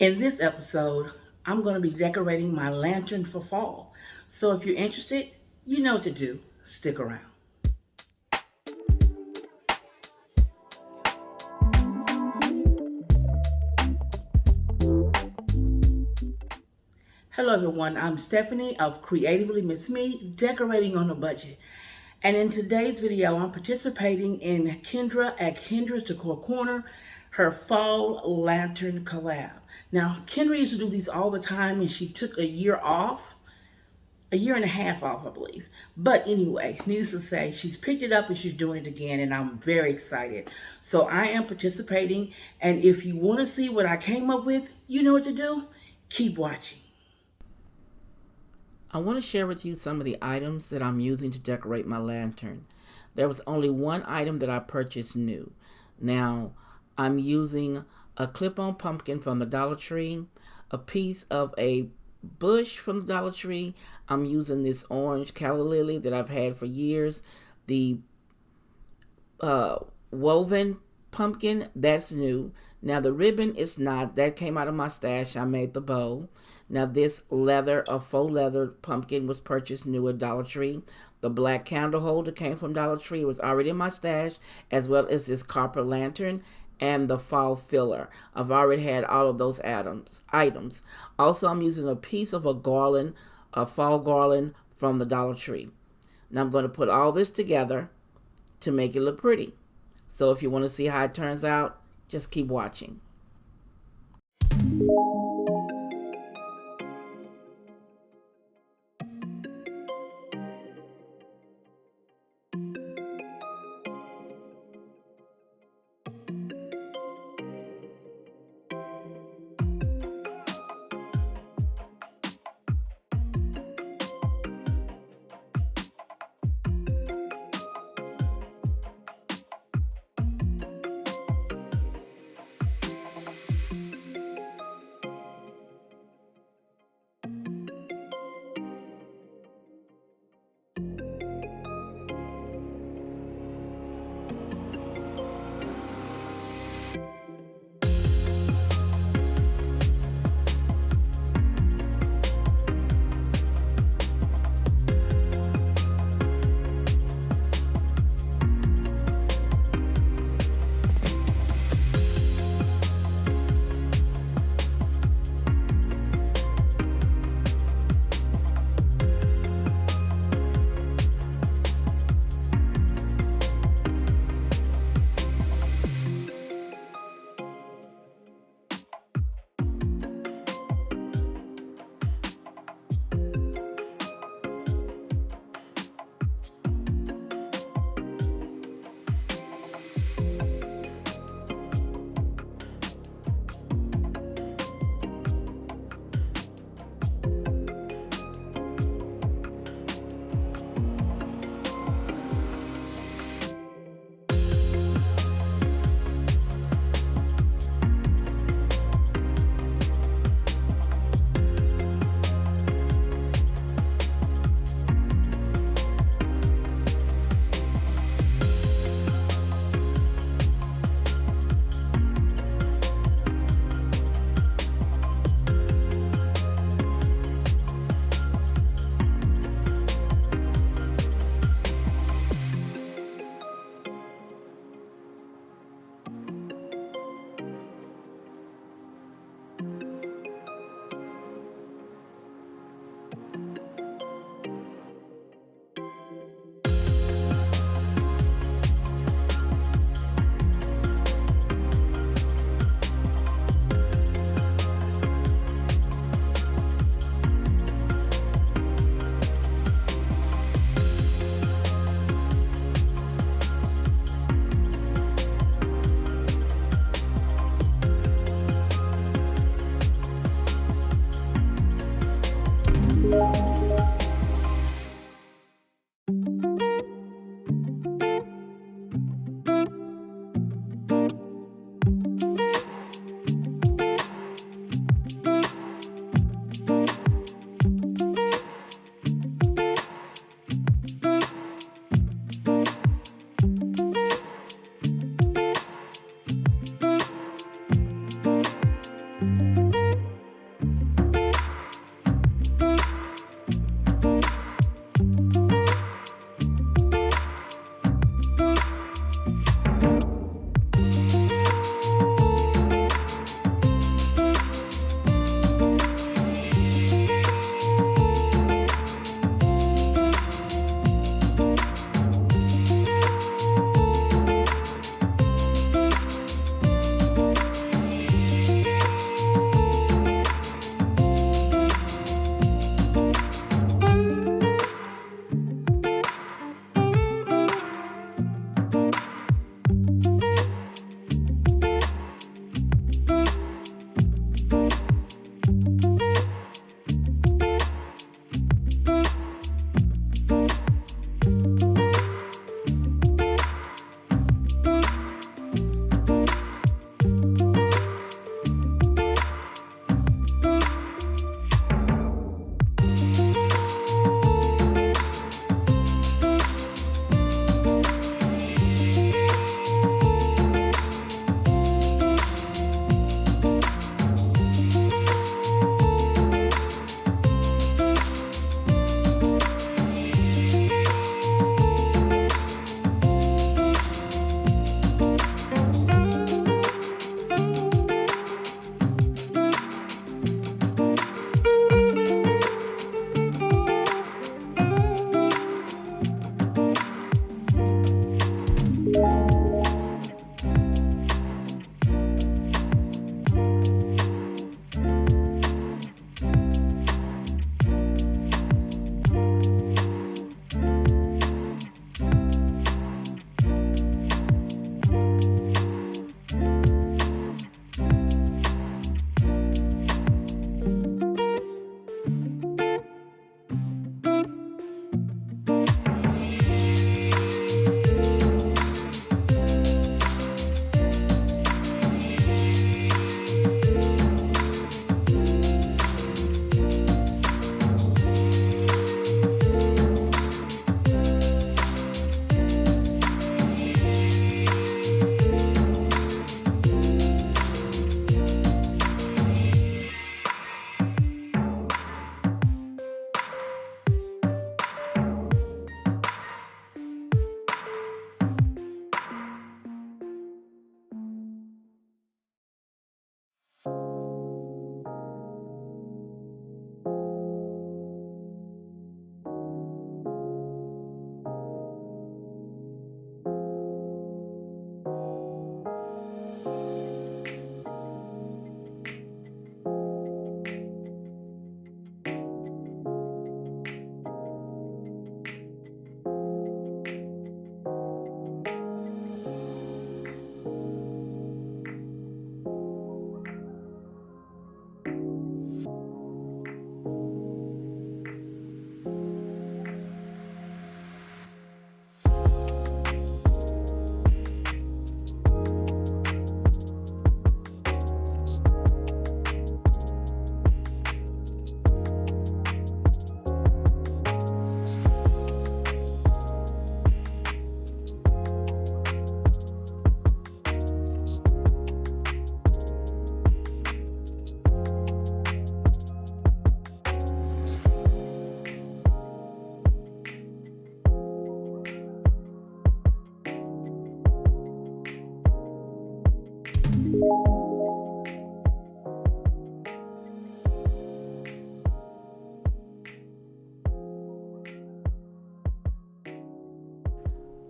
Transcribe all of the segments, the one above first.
In this episode, I'm going to be decorating my lantern for fall. So if you're interested, you know what to do. Stick around. Hello everyone, I'm Stephanie of CreativelyMsMe, decorating on a budget. And in today's video, I'm participating in Kendra at Kendra's Decor Corner, her fall lantern collab. Now, Kendra used to do these all the time and she took a year and a half off, I believe. But anyway, needless to say, she's picked it up and she's doing it again, and I'm very excited. So I am participating, and if you want to see what I came up with, you know what to do. Keep watching. I want to share with you some of the items that I'm using to decorate my lantern. There was only one item that I purchased new. Now, I'm using a clip-on pumpkin from the Dollar Tree, a piece of a bush from the Dollar Tree. I'm using this orange calla lily that I've had for years. The uh, woven pumpkin, that's new. Now the ribbon is not. That came out of my stash. I made the bow. Now this leather, a faux leather pumpkin was purchased new at Dollar Tree. The black candle holder came from Dollar Tree. It was already in my stash, as well as this copper lantern and the fall filler. I've already had all of those items. Also, I'm using a piece of a garland, a fall garland from the Dollar Tree. Now I'm going to put all this together to make it look pretty. So if you want to see how it turns out, just keep watching.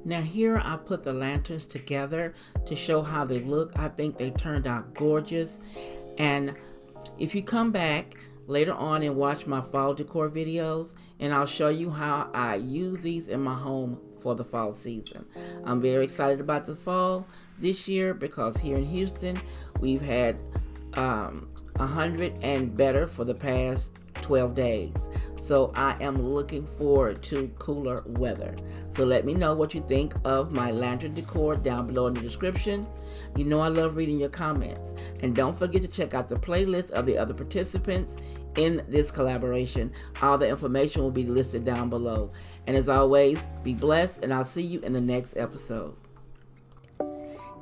Now here I put the lanterns together to show how they look. I think they turned out gorgeous. And if you come back later on and watch my fall decor videos, and I'll show you how I use these in my home for the fall season. I'm very excited about the fall this year because here in Houston we've had 100 and better for the past 12 days. So I am looking forward to cooler weather. So let me know what you think of my lantern decor down below in the description. You know I love reading your comments. And don't forget to check out the playlist of the other participants in this collaboration. All the information will be listed down below. And as always, be blessed, and I'll see you in the next episode.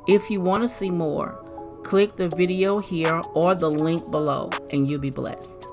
If you want to see more, click the video here or the link below, and you'll be blessed.